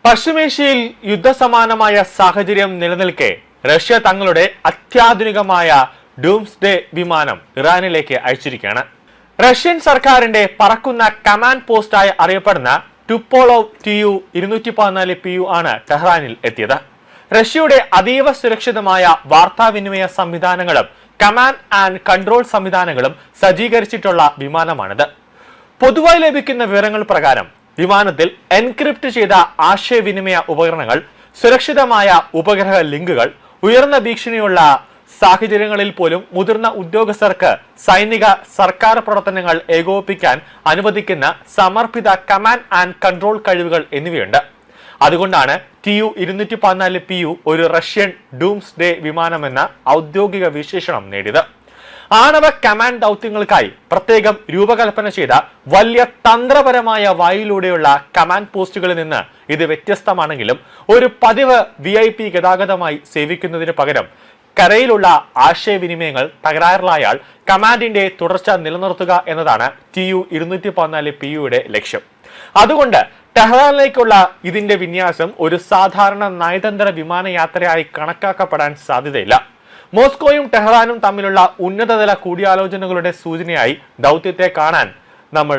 പശ്ചിമേഷ്യയിൽ യുദ്ധസമാനമായ സാഹചര്യം നിലനിൽക്കെ റഷ്യ തങ്ങളുടെ അത്യാധുനികമായ ഡൂംസ്ഡേ വിമാനം ഇറാനിലേക്ക് അയച്ചിരിക്കുകയാണ്. റഷ്യൻ സർക്കാരിന്റെ പറക്കുന്ന കമാൻഡ് പോസ്റ്റായി അറിയപ്പെടുന്ന ടുപോളോവ് Tu-214PU ആണ് ടെഹ്റാനിൽ എത്തിയത്. റഷ്യയുടെ അതീവ സുരക്ഷിതമായ വാർത്താവിനിമയ സംവിധാനങ്ങളും കമാൻഡ് ആൻഡ് കൺട്രോൾ സംവിധാനങ്ങളും സജ്ജീകരിച്ചിട്ടുള്ള വിമാനമാണിത്. പൊതുവായി ലഭിക്കുന്ന വിവരങ്ങൾ പ്രകാരം വിമാനത്തിൽ എൻക്രിപ്റ്റ് ചെയ്ത ആശയവിനിമയ ഉപകരണങ്ങൾ, സുരക്ഷിതമായ ഉപഗ്രഹ ലിങ്കുകൾ, ഉയർന്ന ഭീഷണിയുള്ള സാഹചര്യങ്ങളിൽ പോലും മുതിർന്ന ഉദ്യോഗസ്ഥർക്ക് സൈനിക സർക്കാർ പ്രവർത്തനങ്ങൾ ഏകോപിപ്പിക്കാൻ അനുവദിക്കുന്ന സമർപ്പിത കമാൻഡ് ആൻഡ് കൺട്രോൾ കഴിവുകൾ എന്നിവയുണ്ട്. അതുകൊണ്ടാണ് Tu-214PU ഒരു റഷ്യൻ ഡൂംസ്ഡേ വിമാനമെന്ന ഔദ്യോഗിക വിശേഷണം നേടിയത്. ആണവ കമാൻഡ് ദൗത്യങ്ങൾക്കായി പ്രത്യേകം രൂപകൽപ്പന ചെയ്ത വലിയ തന്ത്രപരമായ വായുവിലൂടെയുള്ള കമാൻഡ് പോസ്റ്റുകളിൽ നിന്ന് ഇത് വ്യത്യസ്തമാണെങ്കിലും ഒരു പതിവ് VIP ഗതാഗതമായി സേവിക്കുന്നതിന് പകരം കരയിലുള്ള ആശയവിനിമയങ്ങൾ തകരാറിലായാൽ കമാൻഡിന്റെ തുടർച്ച നിലനിർത്തുക എന്നതാണ് Tu-214PUയുടെ ലക്ഷ്യം. അതുകൊണ്ട് ടെഹ്റാനിലേക്കുള്ള ഇതിന്റെ വിന്യാസം ഒരു സാധാരണ നയതന്ത്ര വിമാനയാത്രയായി കണക്കാക്കപ്പെടാൻ സാധ്യതയില്ല. മോസ്കോയും ടെഹ്റാനും തമ്മിലുള്ള ഉന്നതതല കൂടിയാലോചനകളുടെ സൂചനയായി ദൗത്യത്തെ കാണാൻ നമ്മൾ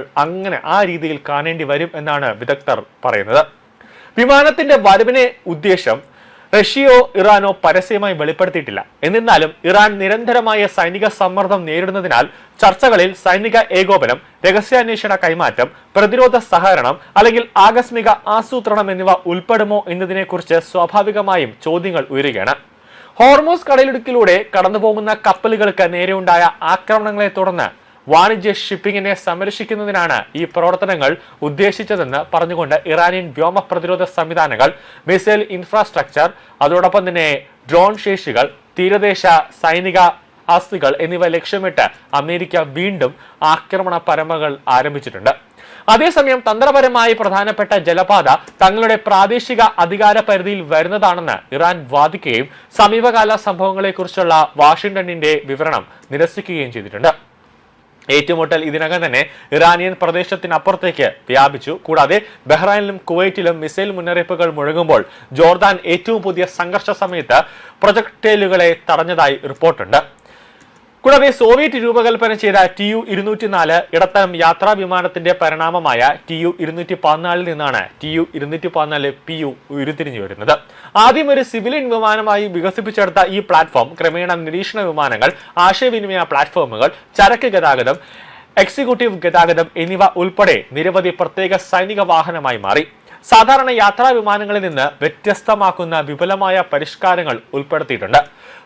ആ രീതിയിൽ കാണേണ്ടി വരും എന്നാണ് വിദഗ്ധർ പറയുന്നത്. വിമാനത്തിന്റെ വരവിനെ ഉദ്ദേശം റഷ്യയോ ഇറാനോ പരസ്യമായി വെളിപ്പെടുത്തിയിട്ടില്ല. എന്നിരുന്നാലും ഇറാൻ നിരന്തരമായ സൈനിക സമ്മർദ്ദം നേരിടുന്നതിനാൽ ചർച്ചകളിൽ സൈനിക ഏകോപനം, രഹസ്യാന്വേഷണ കൈമാറ്റം, പ്രതിരോധ സഹകരണം അല്ലെങ്കിൽ ആകസ്മിക ആസൂത്രണം എന്നിവ ഉൾപ്പെടുമോ എന്നതിനെക്കുറിച്ച് സ്വാഭാവികമായും ചോദ്യങ്ങൾ ഉയരുകയാണ്. ഹോർമൂസ് കടലിടുക്കിലൂടെ കടന്നുപോകുന്ന കപ്പലുകൾക്ക് നേരെയുണ്ടായ ആക്രമണങ്ങളെ തുടർന്ന് വാണിജ്യ ഷിപ്പിങ്ങിനെ സംരക്ഷിക്കുന്നതിനാണ് ഈ പ്രവർത്തനങ്ങൾ ഉദ്ദേശിച്ചതെന്ന് പറഞ്ഞുകൊണ്ട് ഇറാനിയൻ വ്യോമ പ്രതിരോധ സംവിധാനങ്ങൾ, മിസൈൽ ഇൻഫ്രാസ്ട്രക്ചർ, അതോടൊപ്പം തന്നെ ഡ്രോൺ ശേഷികൾ, തീരദേശ സൈനിക ആസ്തികൾ എന്നിവ ലക്ഷ്യമിട്ട് അമേരിക്ക വീണ്ടും ആക്രമണ പരമ്പരകൾ ആരംഭിച്ചിട്ടുണ്ട്. അതേസമയം തന്ത്രപരമായി പ്രധാനപ്പെട്ട ജലപാത തങ്ങളുടെ പ്രാദേശിക അധികാര പരിധിയിൽ വരുന്നതാണെന്ന് ഇറാൻ വാദിക്കുകയും സമീപകാല സംഭവങ്ങളെക്കുറിച്ചുള്ള വാഷിംഗ്ടണിന്റെ വിവരണം നിരസിക്കുകയും ചെയ്തിട്ടുണ്ട്. ഏറ്റുമുട്ടൽ ഇതിനകം തന്നെ ഇറാനിയൻ പ്രദേശത്തിനപ്പുറത്തേക്ക് വ്യാപിച്ചു. കൂടാതെ ബഹ്റൈനിലും കുവൈറ്റിലും മിസൈൽ മുന്നറിയിപ്പുകൾ മുഴങ്ങുമ്പോൾ ജോർദാൻ ഏറ്റവും പുതിയ സംഘർഷ സമയത്ത് പ്രൊജക്ടൈലുകളെ തടഞ്ഞതായി റിപ്പോർട്ടുണ്ട്. കൂടാതെ സോവിയറ്റ് രൂപകൽപ്പന ചെയ്ത Tu-204 ഇടത്തരം യാത്രാ വിമാനത്തിന്റെ പരിണാമമായ Tu-214 നിന്നാണ് Tu-214PU ഉരുത്തിരിഞ്ഞു വരുന്നത്. ആദ്യം ഒരു സിവിലിയൻ വിമാനമായി വികസിപ്പിച്ചെടുത്ത ഈ പ്ലാറ്റ്ഫോം ക്രമേണ നിരീക്ഷണ വിമാനങ്ങൾ, ആശയവിനിമയ പ്ലാറ്റ്ഫോമുകൾ, ചരക്ക് ഗതാഗതം, എക്സിക്യൂട്ടീവ് ഗതാഗതം എന്നിവ ഉൾപ്പെടെ നിരവധി പ്രത്യേക സൈനിക വാഹനമായി മാറി. സാധാരണ യാത്രാ വിമാനങ്ങളിൽ നിന്ന് വ്യത്യസ്തമാക്കുന്ന വിപുലമായ പരിഷ്കാരങ്ങൾ ഉൾപ്പെടുത്തിയിട്ടുണ്ട്.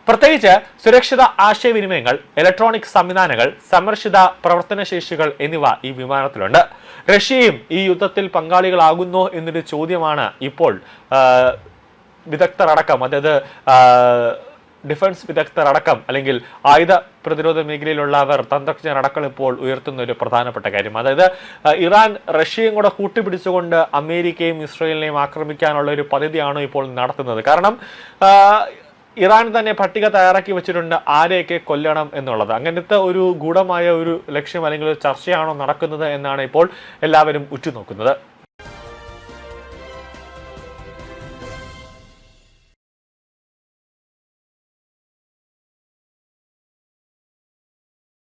പ്രത്യേകിച്ച് സുരക്ഷിത ആശയവിനിമയങ്ങൾ, ഇലക്ട്രോണിക് സംവിധാനങ്ങൾ, സംരക്ഷിത പ്രവർത്തനശേഷികൾ എന്നിവ ഈ വിമാനത്തിലുണ്ട്. റഷ്യയും ഈ യുദ്ധത്തിൽ പങ്കാളികളാകുന്നോ എന്നൊരു ചോദ്യമാണ് ഇപ്പോൾ വിദഗ്ധരടക്കം, അതായത് ഡിഫൻസ് വിദഗ്ധരടക്കം അല്ലെങ്കിൽ ആയുധ പ്രതിരോധ മേഖലയിലുള്ളവർ, തന്ത്രജ്ഞരടക്കം ഇപ്പോൾ ഉയർത്തുന്ന ഒരു പ്രധാനപ്പെട്ട കാര്യം. അതായത് ഇറാൻ റഷ്യയും കൂടെ കൂട്ടുപിടിച്ചുകൊണ്ട് അമേരിക്കയും ഇസ്രയേലിനെയും ആക്രമിക്കാനുള്ള ഒരു പദ്ധതിയാണോ ഇപ്പോൾ നടത്തുന്നത്? കാരണം ഇറാൻ തന്നെ പട്ടിക തയ്യാറാക്കി വെച്ചിട്ടുണ്ട് ആരെയൊക്കെ കൊല്ലണം എന്നുള്ളത്. അങ്ങനത്തെ ഒരു ഗൂഢമായ ഒരു ലക്ഷ്യം അല്ലെങ്കിൽ ഒരു ചർച്ചയാണോ നടക്കുന്നത് എന്നാണ് ഇപ്പോൾ എല്ലാവരും ഉറ്റുനോക്കുന്നത്.